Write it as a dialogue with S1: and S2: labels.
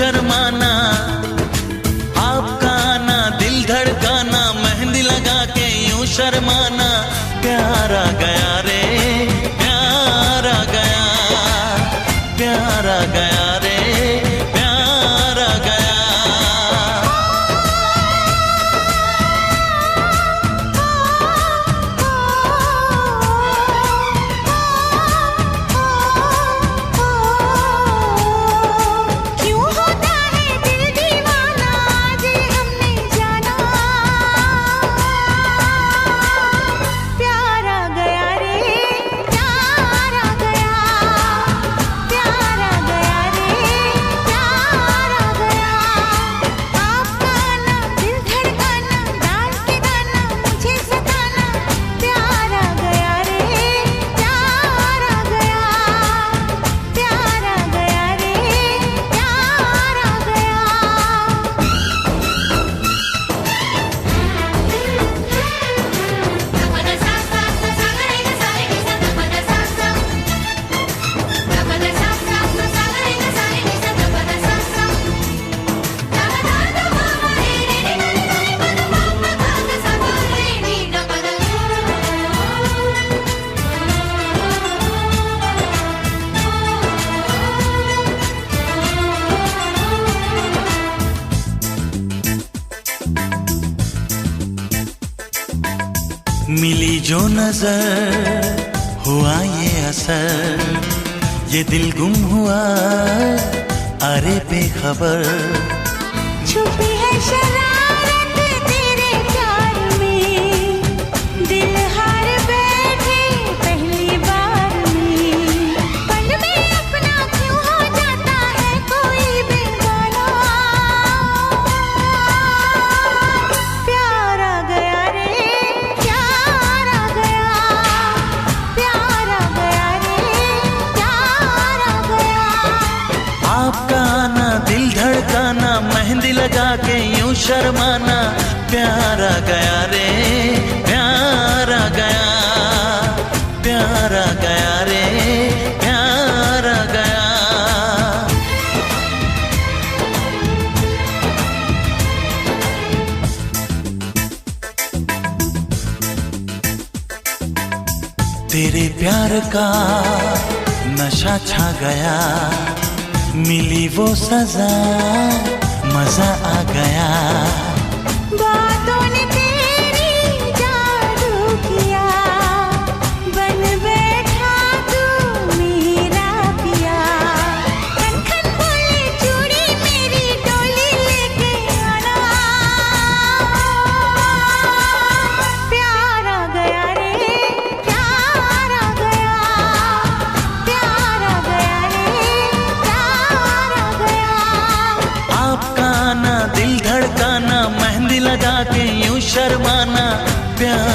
S1: शर्माना, आपका आना दिल धड़काना, मेहंदी लगा के यूं शर्माना। प्यार आ गया रे, प्यार आ गया, प्यार आ गया रे, प्यार आ गया।
S2: क्यों होता है दिल दीवाना, आज हमने जाना। प्यार आ गया रे, प्यार आ गया, प्यार आ गया रे, प्यार आ गया। आपका आना दिल धड़काना, डांस के गाना मुझे सताना। प्यार आ गया रे, प्यार आ गया, प्यार आ गया रे, प्यार आ गया।
S1: मिली जो नजर हुआ ये असर, ये दिल गुम हुआ अरे बेखबर।
S2: छुपी है शरारत तेरे प्यार में, दिल हार बैठे पहली बार में। पल में अपना क्यों हो जाता है कोई बेगाना। प्यार आ गया रे, प्यार आ गया, प्यार आ गया रे, प्यार आ गया।
S1: आपका आना दिल धड़काना, मेहंदी लगा के यूं शर्माना। प्यार आ गया रे, प्यार आ गया, प्यार आ गया रे, प्यार आ गया। तेरे प्यार का नशा छा गया, मिली वो सजा मजा आ गया।
S2: बातों ने तेरी जादू किया, बन बैठा तू मेरा पिया। खन खन बोले चूड़ी मेरी डोली लेके आना। प्यार आ गया रे, प्यार आ गया, प्यार आ गया रे, प्यार आ गया।
S1: आपका आना दिल धड़काना, मेहंदी लगा के यूं शर्माना। प्यार